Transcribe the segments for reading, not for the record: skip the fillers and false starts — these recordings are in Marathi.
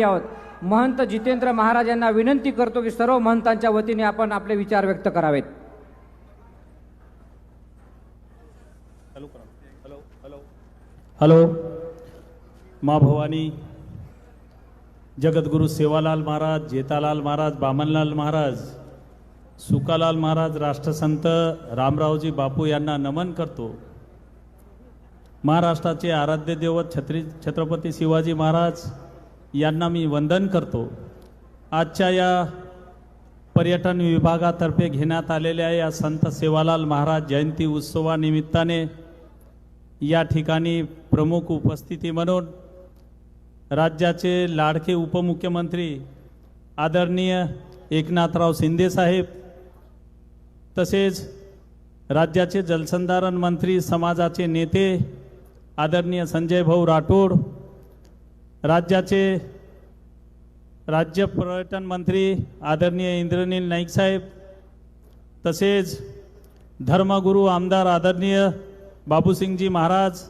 आभारी आहोत। महंत जितेंद्र महाराज यांना विनंती करतो की सर्व महंतांच्या वतीने आपण आपले विचार व्यक्त करावेत। हॅलो, माँ भवानी, जगद्गुरु सेवालाल महाराज, जेतालाल महाराज, बामनलाल महाराज, सुकालाल महाराज, राष्ट्रसंत रामरावजी बापू यांना नमन करतो। महाराष्ट्राचे आराध्य दैवत छत्रपती शिवाजी महाराज यांना मी वंदन करतो। आजच्या या पर्यटन विभागातर्फे घेण्यात आलेल्या या संत सेवालाल महाराज जयंती उत्सवानिमित्ताने या ठिकाणी प्रमुख उपस्थिती म्हणून राज्याचे लाडके उपमुख्यमंत्री आदरणीय एकनाथराव शिंदे साहेब, तसेच राज्याचे जलसंधारण मंत्री, समाजाचे नेते आदरणीय संजय भाऊ राठोड, राज्याचे राज्य पर्यटन मंत्री आदरणीय इंद्रनील नाईक साहेब, तसेच धर्मगुरू आमदार आदरणीय बाबूसिंगजी महाराज,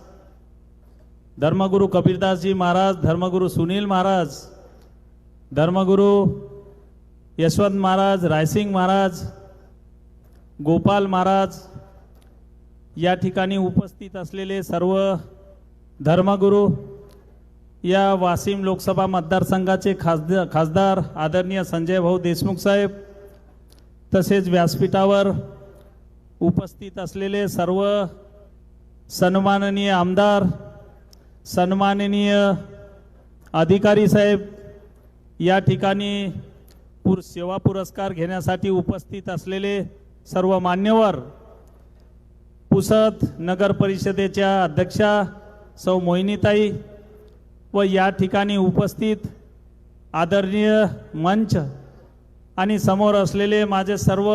धर्मगुरू कबीरदासजी महाराज, धर्मगुरू सुनील महाराज, धर्मगुरू यशवंत महाराज, रायसिंग महाराज, गोपाल महाराज, या ठिकाणी उपस्थित असलेले सर्व धर्मगुरू, या वाशिम लोकसभा मतदारसंघाचे खासदार आदरणीय संजय भाऊ देशमुख साहेब, तसेच व्यासपीठावर उपस्थित असलेले सर्व सन्माननीय आमदार, सन्माननीय अधिकारी साहेब, या ठिकाणी सेवा पुरस्कार घेण्यासाठी उपस्थित असलेले सर्व मान्यवर, पुसद नगर परिषदेच्या अध्यक्षा सौ मोहिनीताई व या ठिकाणी उपस्थित आदरणीय मंच आणि समोर असलेले माझे सर्व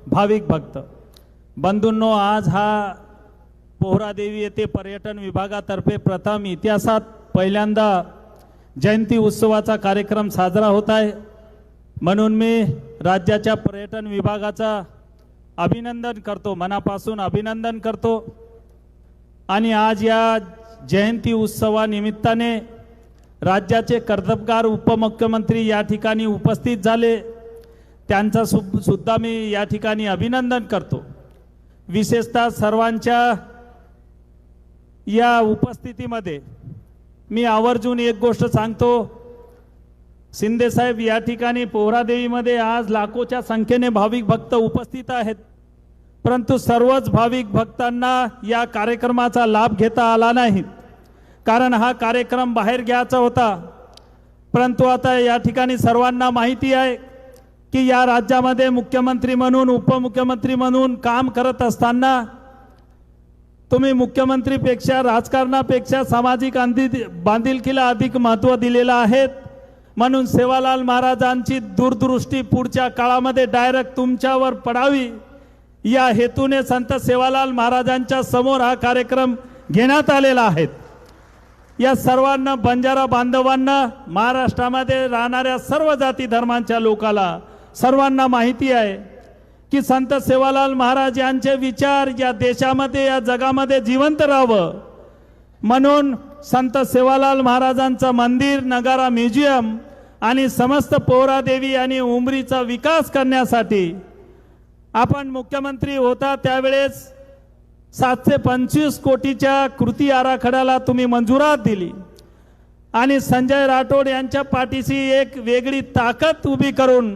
भाविक भक्त बंधूंनो, आज हा पोहरादेवी येथे पर्यटन विभागातर्फे प्रथम इतिहासात पहिल्यांदा जयंती उत्सवाचा कार्यक्रम साजरा होत आहे। म्हणून मी राज्याच्या पर्यटन विभागाचा अभिनंदन करतो, मनापासून अभिनंदन करतो। आणि आज या जयंती उत्सवानिमित्ताने राज्याचे कर्तबगार उपमुख्यमंत्री या ठिकाणी उपस्थित झाले, त्यांचा सुद्धा मी या ठिकाणी अभिनंदन करतो। विशेषतः सर्वांच्या या उपस्थितीमध्ये मी आवर्जून एक गोष्ट सांगतो, शिंदे साहेब, या ठिकाणी पोहरादेवीमध्ये आज लाखोच्या संख्येने भाविक भक्त उपस्थित आहेत, परंतु सर्वच भाविक भक्तांना या कार्यक्रमाचा लाभ घेता आला नाही, कारण हा कार्यक्रम बाहेर घ्यायचा होता। परंतु आता या ठिकाणी सर्वांना माहिती आहे की या राज्यामध्ये मुख्यमंत्री म्हणून, उपमुख्यमंत्री म्हणून काम करत असताना तुम्ही मुख्यमंत्रीपेक्षा, राजकारणापेक्षा सामाजिक बांधिलकीला अधिक महत्त्व दिलेलं आहे। म्हणून सेवालाल महाराजांची दूरदृष्टी पुढच्या काळामध्ये डायरेक्ट तुमच्यावर पडावी या हेतूने संत सेवालाल महाराजांच्या समोर हा कार्यक्रम घेण्यात आलेला आहे। या सर्वांना, बंजारा बांधवांना, महाराष्ट्रामध्ये राहणाऱ्या सर्व जाती धर्मांच्या लोकांना सर्वांना माहिती आहे की संत सेवालाल महाराज यांचे विचार या देशामध्ये, या जगामध्ये जिवंत राहावं म्हणून संत सेवालाल महाराजांचं मंदिर, नगारा म्युझियम आणि समस्त पोहरादेवी आणि उमरीचा विकास करण्यासाठी आपण मुख्यमंत्री होता त्यावेळेस 725 कोटीच्या कृती आराखड्याला तुम्ही मंजुरात दिली आणि संजय राठोड यांच्या पाठीशी एक वेगळी ताकद उभी करून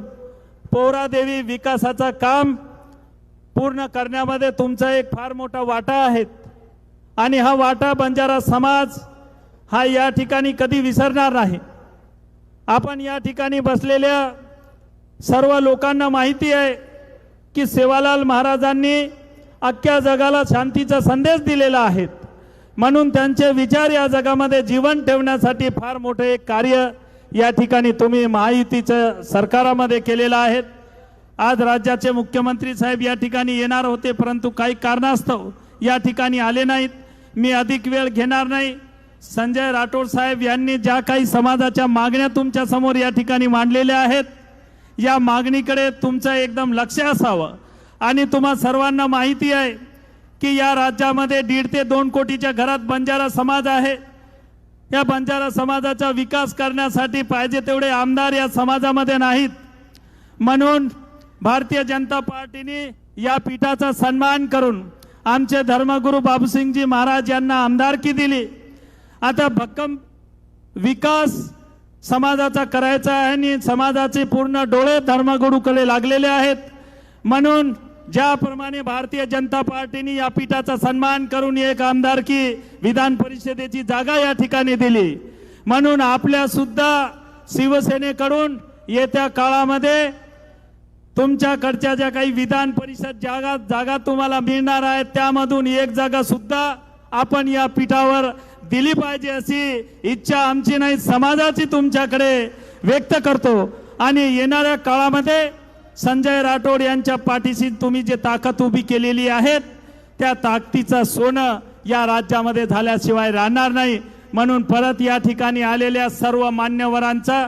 पोहरादेवी विकासाचा काम पूर्ण करण्यामध्ये तुमचा एक फार मोठा वाटा आहे। आणि हा वाटा बंजारा समाज हा या ठिकाणी कधी विसरणार नाही। आपण या ठिकाणी बसलेल्या सर्व लोकांना माहिती आहे की सेवालाल महाराजांनी अख्ख्या जगाला शांतीचा संदेश दिलेला आहे, म्हणून त्यांचे विचार या जगामध्ये जीवन ठेवण्यासाठी फार मोठे एक कार्य या ठिकाणी तुम्ही महायुतीच्या सरकारामध्ये केलेलं आहे। आज राज्याचे मुख्यमंत्री साहेब या ठिकाणी येणार होते, परंतु काही कारणास्तव या ठिकाणी आले नाहीत। मी अधिक वेळ घेणार नाही। संजय राठोड साहेब यांनी ज्या काही समाजाच्या मागण्या तुमच्या समोर या ठिकाणी मांडलेल्या आहेत, या मागणीकडे तुमचं एकदम लक्ष असावं। आणि तुम्हा सर्वांना माहिती आहे की या राज्यामध्ये 1.5 ते 2 कोटीच्या घरात बंजारा समाज आहे। या बंजारा समाजाचा विकास करण्यासाठी पाहिजे तेवढे आमदार या समाजामध्ये नाहीत. म्हणून भारतीय जनता पार्टीने या पीठाचा सन्मान करून आमचे धर्मगुरू बाबूसिंगजी महाराज यांना आमदारकी दिली. आता भक्कम विकास समाजाचा करायचा आहे आणि समाजाचे पूर्ण डोळे धर्मगुरूकडे लागलेले आहेत. म्हणून ज्याप्रमाणे भारतीय जनता पार्टीने या पीठाचा सन्मान करून एक आमदारकी विधान परिषदेची जागा या ठिकाणी दिली. म्हणून आपल्या सुद्धा शिवसेनेकडून येत्या काळामध्ये तुमच्याकडच्या ज्या काही विधान परिषद जागा तुम्हाला मिळणार आहेत त्यामधून एक जागा सुद्धा आपण या पीठावर दिली पाहिजे अशी इच्छा आमची नाही, समाजाची तुमच्याकडे व्यक्त करतो. आणि येणाऱ्या काळामध्ये संजय राठोड यांच्या पाठीशी तुम्ही जे ताकद उभी केलेली आहेत त्या ताकदीचं सोनं या राज्यामध्ये झाल्याशिवाय राहणार नाही. म्हणून परत या ठिकाणी आलेल्या सर्व मान्यवरांचा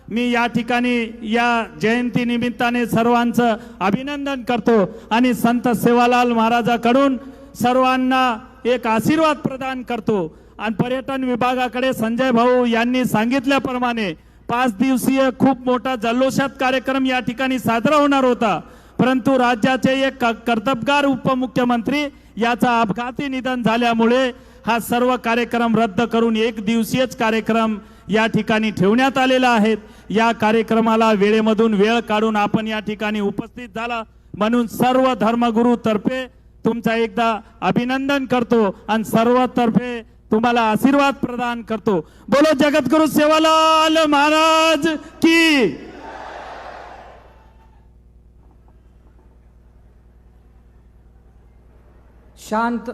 मी या ठिकाणी या जयंती निमित्ताने सर्वांचं अभिनंदन करतो आणि संत सेवालाल महाराजाकडून सर्वांना एक आशीर्वाद प्रदान करतो. आणि पर्यटन विभागाकडे संजय भाऊ यांनी सांगितल्याप्रमाणे 5 दिवसीय खूप मोठा जल्लोषात कार्यक्रम या ठिकाणी साजरा होणार होता, परंतु राज्याचे एक कर्तबगार उपमुख्यमंत्री याचा अपघाती निधन झाल्यामुळे हा सर्व कार्यक्रम रद्द करून 1 दिवसीयच कार्यक्रम या ठिकाणी ठेवण्यात आलेला आहे. या कार्यक्रमाला वेळेमधून वेळ काढून आपण या ठिकाणी उपस्थित झाला म्हणून सर्व धर्मगुरू तर्फे तुमचा एकदा अभिनंदन करतो आणि सर्वतर्फे तुम्हाला आशीर्वाद प्रदान करतो. बोलो जगद्गुरु सेवालाल महाराज की. शांत